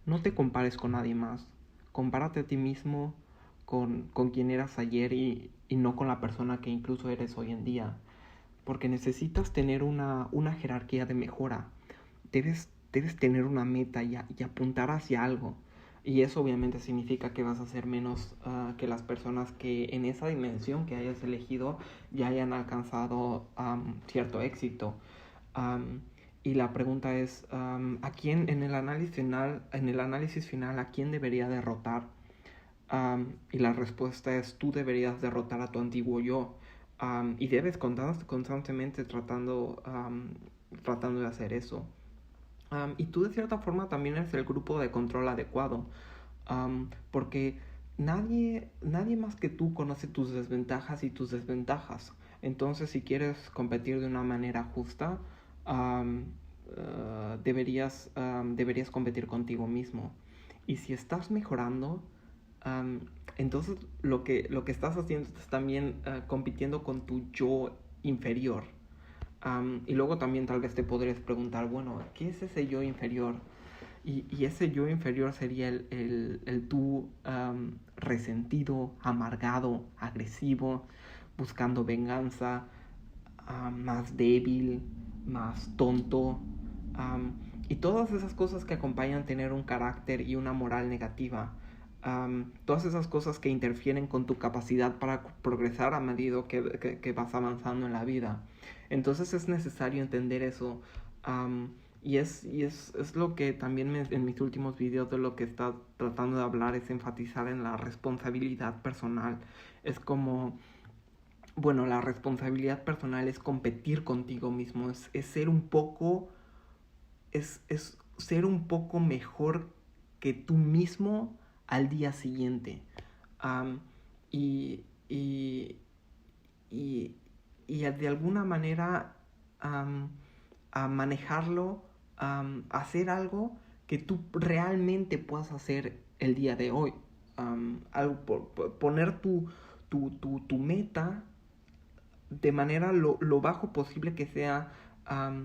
no te compares con nadie más. Compárate a ti mismo con quien eras ayer y no con la persona que incluso eres hoy en día. Porque necesitas tener una jerarquía de mejora. Debes tener una meta y apuntar hacia algo. Y eso obviamente significa que vas a ser menos que las personas que en esa dimensión que hayas elegido ya hayan alcanzado cierto éxito. Um, y la pregunta es, ¿a quién en el análisis final, a quién debería derrotar? Y la respuesta es, tú deberías derrotar a tu antiguo yo. Y debes constantemente tratando de hacer eso. Y tú de cierta forma también eres el grupo de control adecuado. Porque nadie más que tú conoce tus desventajas y tus desventajas. Entonces, si quieres competir de una manera justa, deberías competir contigo mismo. Y si estás mejorando, entonces lo que estás haciendo es también compitiendo con tu yo inferior. Y luego también tal vez te podrías preguntar, bueno, ¿qué es ese yo inferior? Y ese yo inferior sería el tú resentido, amargado, agresivo, buscando venganza, más débil, más tonto, y todas esas cosas que acompañan tener un carácter y una moral negativa. Todas esas cosas que interfieren con tu capacidad para progresar a medida que vas avanzando en la vida. Entonces es necesario entender eso. Es lo que también en mis últimos videos de lo que está tratando de hablar es enfatizar en la responsabilidad personal. Es como, bueno, la responsabilidad personal es competir contigo mismo, es ser un poco, es ser un poco mejor que tú mismo al día siguiente. Um, y, y, y, y de alguna manera a manejarlo, hacer algo que tú realmente puedas hacer el día de hoy. Poner tu meta de manera lo bajo posible que sea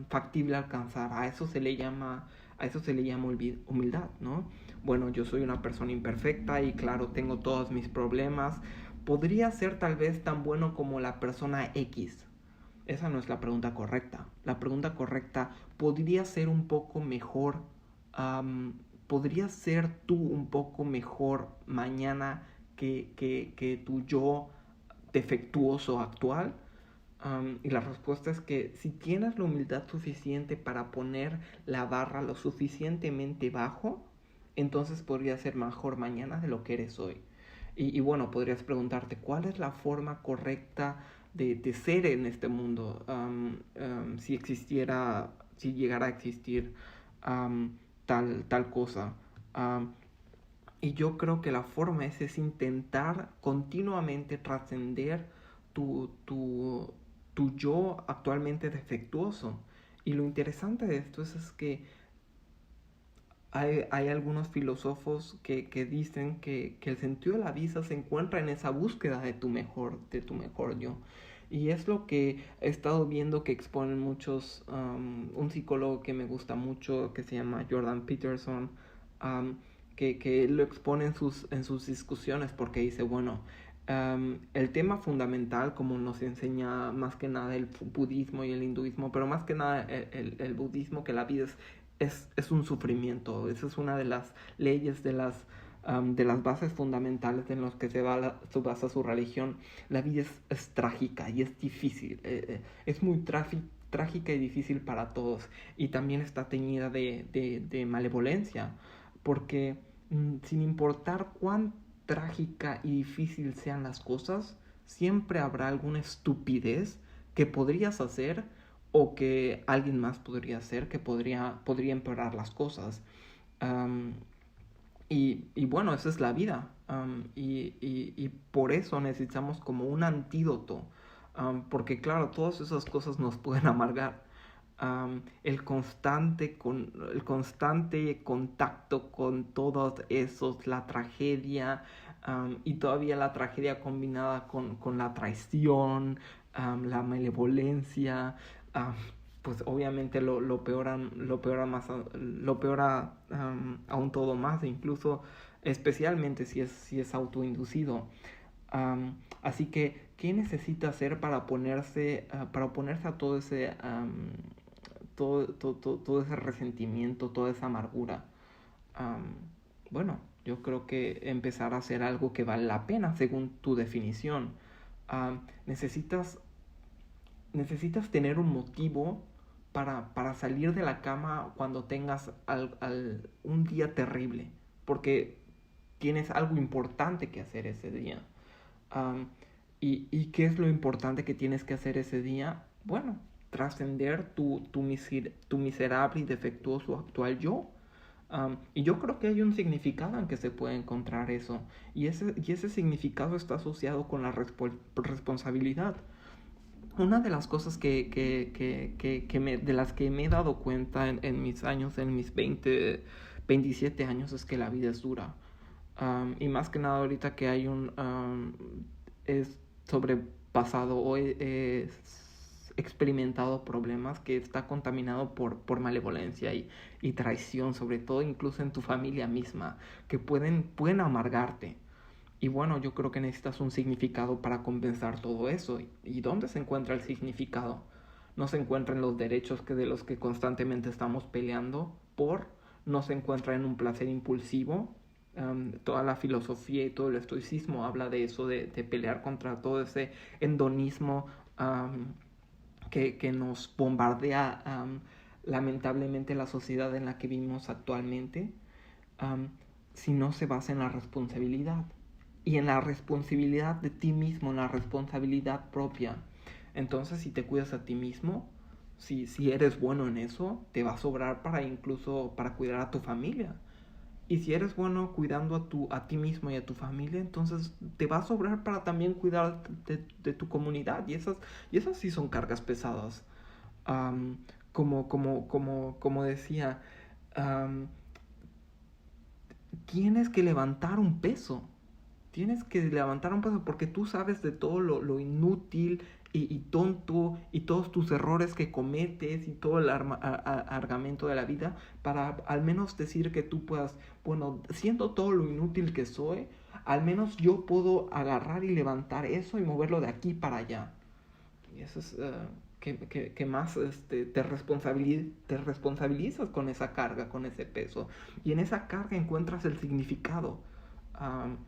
factible alcanzar. A eso se le llama humildad, ¿no? Bueno, yo soy una persona imperfecta y claro, tengo todos mis problemas. ¿Podría ser tal vez tan bueno como la persona X? Esa no es la pregunta correcta. La pregunta correcta, ¿podría ser un poco mejor? ¿Podría ser tú un poco mejor mañana que tu yo defectuoso actual? Y la respuesta es que si tienes la humildad suficiente para poner la barra lo suficientemente bajo, entonces podrías ser mejor mañana de lo que eres hoy. Y bueno, podrías preguntarte, ¿cuál es la forma correcta de ser en este mundo? Si existiera, si llegara a existir tal cosa. Um, y yo creo que la forma es intentar continuamente trascender tu, tu yo actualmente defectuoso. Y lo interesante de esto es que hay algunos filósofos que dicen que el sentido de la vida se encuentra en esa búsqueda de tu mejor yo. Y es lo que he estado viendo que exponen muchos, un psicólogo que me gusta mucho, que se llama Jordan Peterson, que lo expone en sus discusiones porque dice, bueno, el tema fundamental, como nos enseña más que nada el budismo y el hinduismo, pero más que nada el budismo, que la vida es un sufrimiento. Esa es una de las leyes de las bases fundamentales en las que se basa su religión. La vida es trágica y es difícil. Es muy trágica y difícil para todos. Y también está teñida de malevolencia. Porque sin importar cuán trágica y difícil sean las cosas, siempre habrá alguna estupidez que podrías hacer o que alguien más podría hacer que podría empeorar las cosas. Um, y bueno, esa es la vida. Y por eso necesitamos como un antídoto. Porque claro, todas esas cosas nos pueden amargar. El constante contacto con todos esos, la tragedia, y todavía la tragedia combinada con la traición, la malevolencia, pues obviamente lo peora aún todo más, e incluso especialmente si es autoinducido. Así que, ¿qué necesita hacer para oponerse a todo ese, todo ese resentimiento, toda esa amargura? Um, bueno, yo creo que empezar a hacer algo que vale la pena según tu definición. Um, necesitas, necesitas tener un motivo para salir de la cama cuando tengas un día terrible, porque tienes algo importante que hacer ese día. Um, y qué es lo importante que tienes que hacer ese día? Bueno, trascender tu miserable y defectuoso actual yo. Y yo creo que hay un significado en que se puede encontrar eso. Y ese significado está asociado con la responsabilidad. Una de las cosas de las que me he dado cuenta en mis años, en mis 27 años, es que la vida es dura. Y más que nada ahorita que hay es sobrepasado o he experimentado problemas que está contaminado por malevolencia y traición, sobre todo incluso en tu familia misma, que pueden amargarte. Y bueno, yo creo que necesitas un significado para compensar todo eso. ¿Y dónde se encuentra el significado? No se encuentra en los derechos de los que constantemente estamos peleando por, no se encuentra en un placer impulsivo. Toda la filosofía y todo el estoicismo habla de eso, de pelear contra todo ese hedonismo que nos bombardea lamentablemente la sociedad en la que vivimos actualmente, si no se basa en la responsabilidad y en la responsabilidad de ti mismo, en la responsabilidad propia. Entonces, si te cuidas a ti mismo, si eres bueno en eso, te va a sobrar para incluso para cuidar a tu familia. Y si eres bueno cuidando a ti mismo y a tu familia, entonces te va a sobrar para también cuidar de tu comunidad. Y esas sí son cargas pesadas. Um, como decía, um, tienes que levantar un peso. Tienes que levantar un peso porque tú sabes de todo lo inútil y tonto y todos tus errores que cometes y todo el argamento de la vida para al menos decir que tú puedas, bueno, siendo todo lo inútil que soy, al menos yo puedo agarrar y levantar eso y moverlo de aquí para allá. Y eso es que más te responsabilizas con esa carga, con ese peso. Y en esa carga encuentras el significado. Um,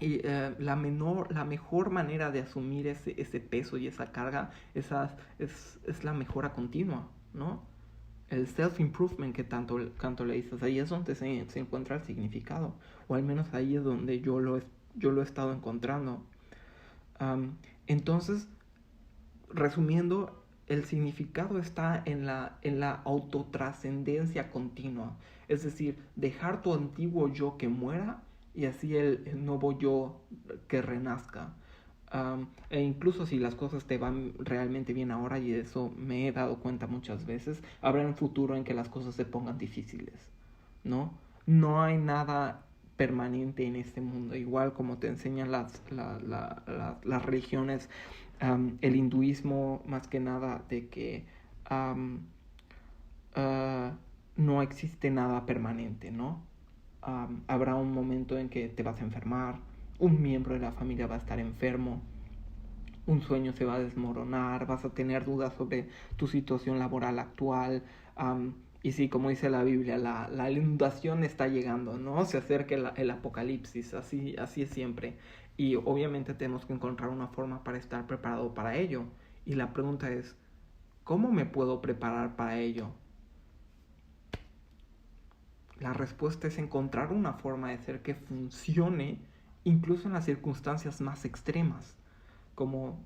y la mejor manera de asumir ese peso y esa carga es la mejora continua, ¿no? El self-improvement que tanto le dices, ahí es donde se encuentra el significado, o al menos ahí es donde yo lo he estado encontrando. Entonces, resumiendo, el significado está en la autotrascendencia continua, es decir, dejar tu antiguo yo que muera y así el nuevo yo que renazca. E incluso si las cosas te van realmente bien ahora, y eso me he dado cuenta muchas veces, habrá un futuro en que las cosas se pongan difíciles, ¿no? No hay nada permanente en este mundo, igual como te enseñan las religiones, el hinduismo más que nada, de que no existe nada permanente, ¿no? Habrá un momento en que te vas a enfermar, un miembro de la familia va a estar enfermo, un sueño se va a desmoronar, vas a tener dudas sobre tu situación laboral actual. Y sí, como dice la Biblia, la inundación está llegando, ¿no? Se acerca el apocalipsis, así es siempre. Y obviamente tenemos que encontrar una forma para estar preparado para ello. Y la pregunta es, ¿cómo me puedo preparar para ello? La respuesta es encontrar una forma de ser que funcione incluso en las circunstancias más extremas. Como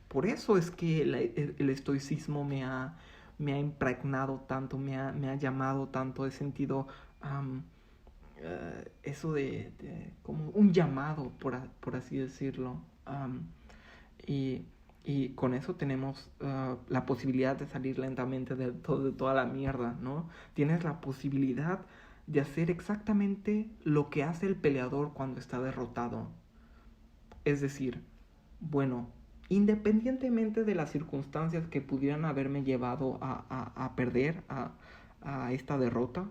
por eso es que el estoicismo me ha impregnado tanto, me ha llamado tanto, he sentido eso como un llamado, por así decirlo. Y, y con eso tenemos la posibilidad de salir lentamente de toda la mierda, ¿no? Tienes la posibilidad de hacer exactamente lo que hace el peleador cuando está derrotado. Es decir, bueno, independientemente de las circunstancias que pudieran haberme llevado a perder, a esta derrota,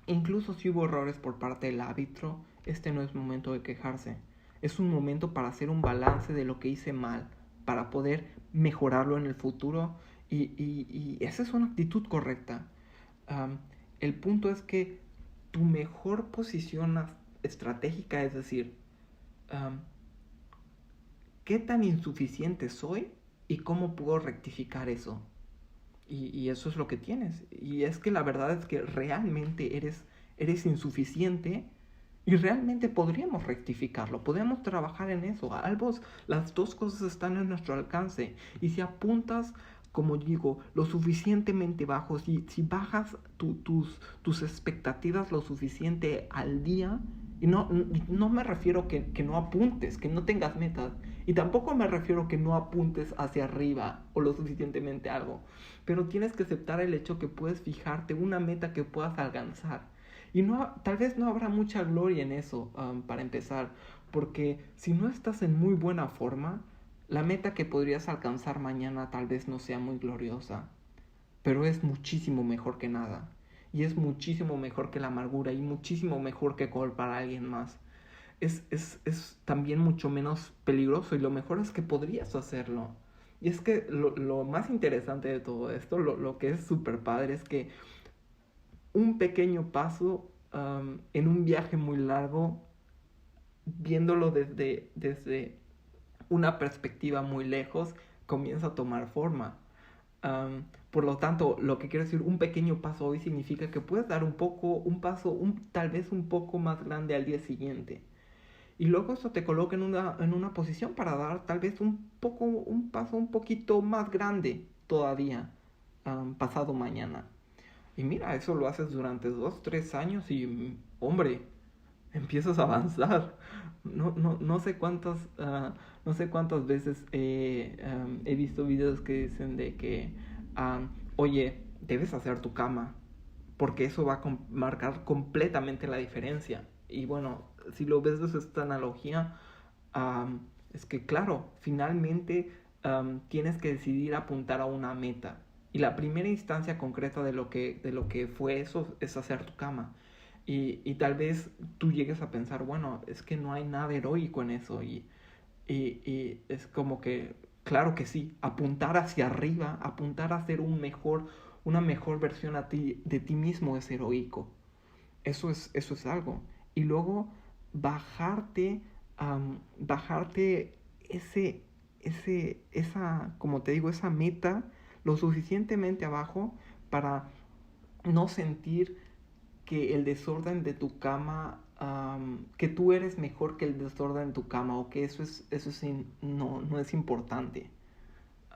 incluso si hubo errores por parte del árbitro, este no es momento de quejarse. Es un momento para hacer un balance de lo que hice mal, para poder mejorarlo en el futuro, y esa es una actitud correcta. Um, el punto es que tu mejor posición estratégica es decir, um, ¿qué tan insuficiente soy y cómo puedo rectificar eso? Y eso es lo que tienes. Y es que la verdad es que realmente eres insuficiente y realmente podríamos rectificarlo. Podemos trabajar en eso. Ambos, las dos cosas están en nuestro alcance. Y si apuntas, como digo, lo suficientemente bajo, si bajas tus expectativas lo suficiente al día, y no me refiero que no apuntes, que no tengas metas. Y tampoco me refiero que no apuntes hacia arriba o lo suficientemente algo. Pero tienes que aceptar el hecho que puedes fijarte una meta que puedas alcanzar. Y no, tal vez no habrá mucha gloria en eso, para empezar. Porque si no estás en muy buena forma, la meta que podrías alcanzar mañana tal vez no sea muy gloriosa. Pero es muchísimo mejor que nada. Y es muchísimo mejor que la amargura y muchísimo mejor que culpar a alguien más. Es también mucho menos peligroso y lo mejor es que podrías hacerlo. Y es que lo más interesante de todo esto, lo que es súper padre, es que un pequeño paso en un viaje muy largo, viéndolo desde una perspectiva muy lejos, comienza a tomar forma. Por lo tanto, lo que quiero decir, un pequeño paso hoy significa que puedes dar un paso, tal vez un poco más grande al día siguiente. Y luego eso te coloca en una posición para dar tal vez un paso un poquito más grande todavía, pasado mañana. Y mira, eso lo haces durante 2, 3 años y, hombre, empiezas a avanzar. No sé no sé cuántas veces he visto videos que dicen de que, oye, debes hacer tu cama, porque eso va a marcar completamente la diferencia. Y bueno, si lo ves desde esta analogía, es que claro, finalmente tienes que decidir apuntar a una meta. Y la primera instancia concreta de lo que fue eso es hacer tu cama. Y tal vez tú llegues a pensar, bueno, es que no hay nada heroico en eso. Y es como que, claro que sí, apuntar hacia arriba, apuntar a ser una mejor versión de ti mismo es heroico. Eso es algo. Y luego bajarte, bajarte como te digo, esa meta lo suficientemente abajo para no sentir que el desorden de tu cama, que tú eres mejor que el desorden de tu cama, o que no es importante.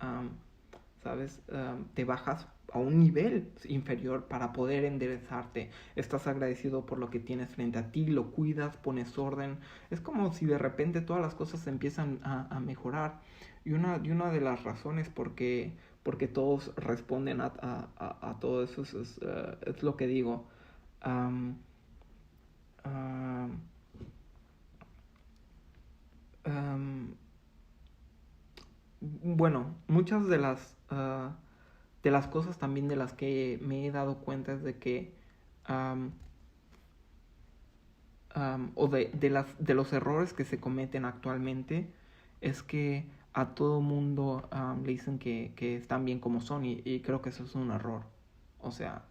Um, ¿Sabes? Te bajas a un nivel inferior para poder enderezarte. Estás agradecido por lo que tienes frente a ti, lo cuidas, pones orden. Es como si de repente todas las cosas empiezan a mejorar. Y una de las razones porque todos responden a todo eso es lo que digo. Um, um, um, bueno, muchas de las cosas también de las que me he dado cuenta es de que um, o de los errores que se cometen actualmente es que a todo mundo le dicen que están bien como son y creo que eso es un error. O sea,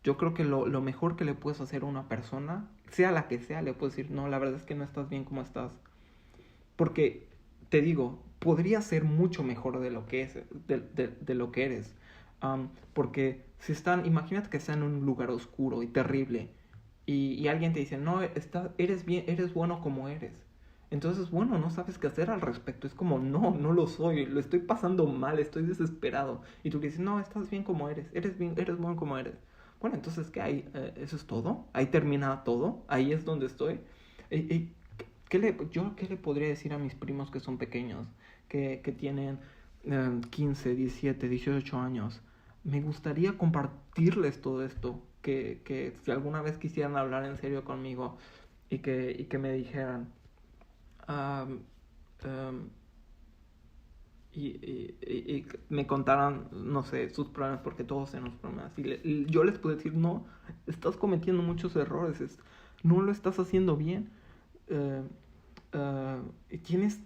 yo creo que lo mejor que le puedes hacer a una persona, sea la que sea, le puedes decir, no, la verdad es que no estás bien como estás. Porque, te digo, podría ser mucho mejor de lo que es, de lo que eres. Porque si imagínate que están en un lugar oscuro y terrible y alguien te dice, no, eres bien, eres bueno como eres. Entonces, bueno, no sabes qué hacer al respecto. Es como, no lo soy, lo estoy pasando mal, estoy desesperado. Y tú le dices, no, estás bien como eres bien, eres bueno como eres. Bueno, entonces, ¿qué hay? ¿Eso es todo? ¿Ahí termina todo? ¿Ahí es donde estoy? ¿Qué le podría decir a mis primos que son pequeños, que tienen 15, 17, 18 años? Me gustaría compartirles todo esto, que si alguna vez quisieran hablar en serio conmigo y que me dijeran, um, um, y me contaran, no sé, sus problemas, porque todos tenemos problemas. Y yo les puedo decir, no, estás cometiendo muchos errores, no lo estás haciendo bien. Eh, tienes,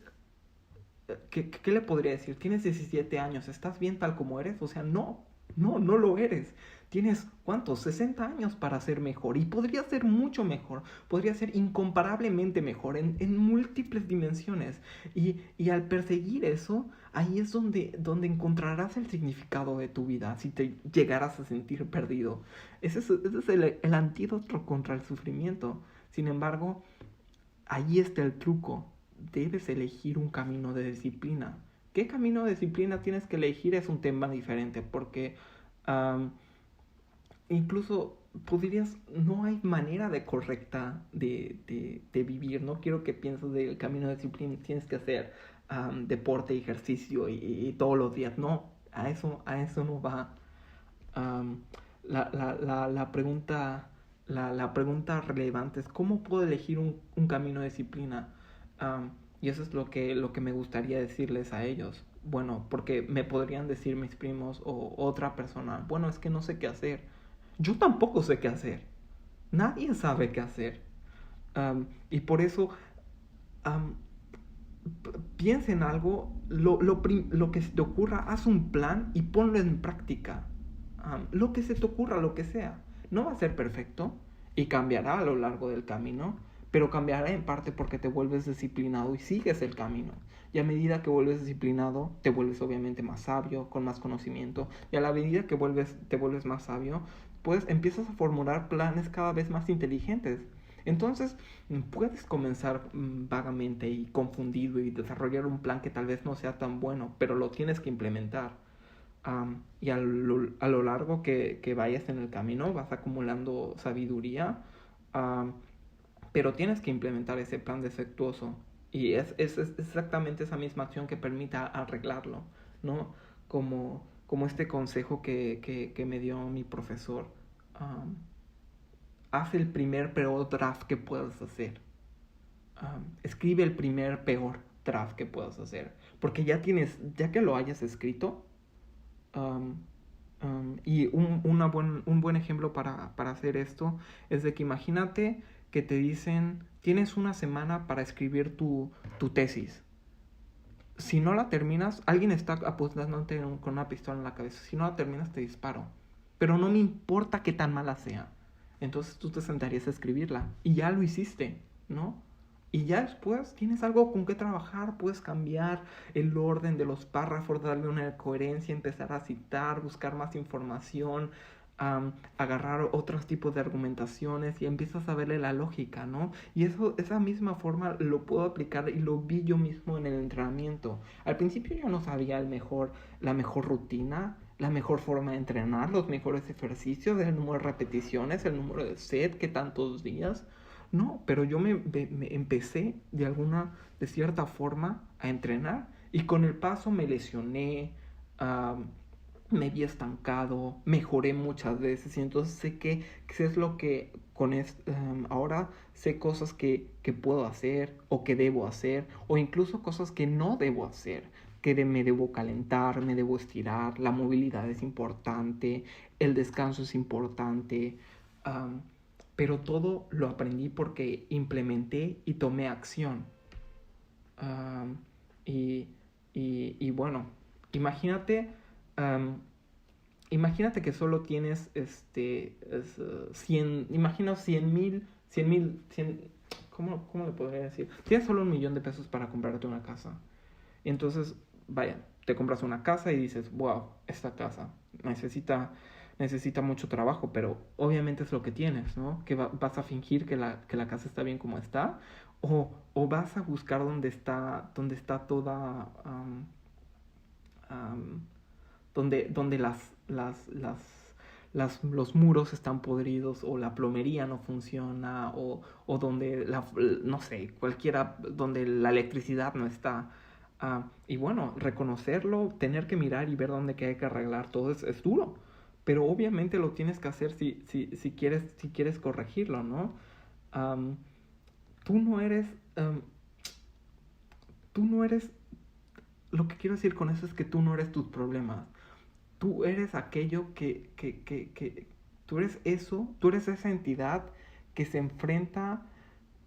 ¿qué le podría decir? Tienes 17 años, ¿estás bien tal como eres? O sea, no lo eres. Tienes, ¿cuántos? 60 años para ser mejor. Y podría ser mucho mejor. Podría ser incomparablemente mejor en múltiples dimensiones. Y al perseguir eso, ahí es donde encontrarás el significado de tu vida. Si te llegaras a sentir perdido. Ese es el antídoto contra el sufrimiento. Sin embargo, ahí está el truco. Debes elegir un camino de disciplina. ¿Qué camino de disciplina tienes que elegir? Es un tema diferente, porque incluso podrías, no hay manera de correcta de vivir. No quiero que pienses del camino de disciplina, tienes que hacer deporte, ejercicio y todos los días. No, a eso no va. Um, la pregunta la pregunta relevante es ¿cómo puedo elegir un camino de disciplina? Y eso es lo que me gustaría decirles a ellos. Bueno, porque me podrían decir mis primos o otra persona, bueno, es que no sé qué hacer. Yo tampoco sé qué hacer. Nadie sabe qué hacer. Y por eso um, piensa en algo, lo que se te ocurra, haz un plan y ponlo en práctica. Lo que se te ocurra, lo que sea. No va a ser perfecto y cambiará a lo largo del camino, pero cambiará en parte porque te vuelves disciplinado y sigues el camino. Y a medida que vuelves disciplinado, te vuelves obviamente más sabio, con más conocimiento. Y a la medida que te vuelves más sabio, pues empiezas a formular planes cada vez más inteligentes. Entonces, puedes comenzar vagamente y confundido y desarrollar un plan que tal vez no sea tan bueno, pero lo tienes que implementar. Y a lo largo que vayas en el camino vas acumulando sabiduría, pero tienes que implementar ese plan defectuoso. Y es exactamente esa misma acción que permita arreglarlo, ¿no? Como este consejo que me dio mi profesor. Haz el primer peor draft que puedas hacer. Escribe el primer peor draft que puedas hacer. Porque ya que lo hayas escrito, um, y un buen ejemplo para hacer esto es de que imagínate que te dicen, tienes una semana para escribir tu tesis. Si no la terminas, alguien está apuntándote con una pistola en la cabeza. Si no la terminas, te disparo. Pero no me importa qué tan mala sea. Entonces tú te sentarías a escribirla. Y ya lo hiciste, ¿no? Y ya después tienes algo con qué trabajar. Puedes cambiar el orden de los párrafos, darle una coherencia, empezar a citar, buscar más información, agarrar otros tipos de argumentaciones y empiezas a verle la lógica, ¿no? Y esa misma forma lo puedo aplicar y lo vi yo mismo en el entrenamiento. Al principio yo no sabía la mejor rutina, la mejor forma de entrenar, los mejores ejercicios, el número de repeticiones, el número de set, qué tantos días. No, pero yo me empecé de cierta forma a entrenar y con el paso me lesioné, me vi estancado, mejoré muchas veces y entonces sé que es lo que ahora sé cosas que puedo hacer o que debo hacer o incluso cosas que no debo hacer, me debo calentar, me debo estirar, la movilidad es importante, el descanso es importante, pero todo lo aprendí porque implementé y tomé acción. Um, y, y bueno, imagínate, um, imagínate que solo tienes 100, imagina 100 ¿cómo le podría decir? Tienes solo 1 millón de pesos para comprarte una casa. Y entonces, vaya, te compras una casa y dices, wow, esta casa necesita mucho trabajo, pero obviamente es lo que tienes, ¿no? Que vas a fingir que la casa está bien como está, o vas a buscar donde está toda, donde los muros están podridos, o la plomería no funciona, o donde, no sé, cualquiera, donde la electricidad no está. Y bueno, reconocerlo, tener que mirar y ver dónde hay que arreglar todo es duro. Pero obviamente lo tienes que hacer si quieres corregirlo, ¿no? Um, tú no eres, um, tú no eres lo que quiero decir con eso es que tú no eres tus problemas. Tú eres aquello tú eres eso, tú eres esa entidad que se enfrenta,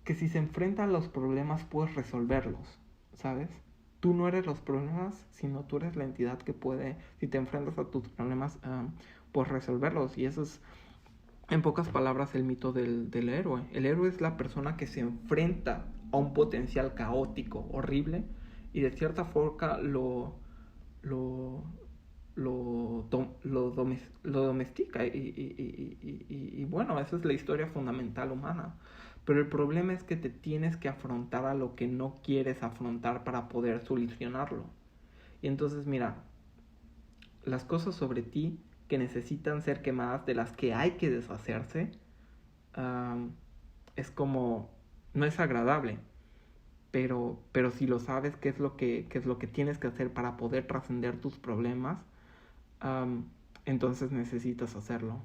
que si se enfrenta a los problemas puedes resolverlos, ¿sabes? Tú no eres los problemas, sino tú eres la entidad que puede, si te enfrentas a tus problemas, puedes resolverlos. Y eso es, en pocas palabras, el mito del héroe. El héroe es la persona que se enfrenta a un potencial caótico, horrible, y de cierta forma lo, lo domestica y bueno, esa es la historia fundamental humana. Pero el problema es que te tienes que afrontar a lo que no quieres afrontar para poder solucionarlo. Y entonces mira, las cosas sobre ti que necesitan ser quemadas, de las que hay que deshacerse, es como, no es agradable, pero si lo sabes qué es lo que tienes que hacer para poder trascender tus problemas, entonces necesitas hacerlo.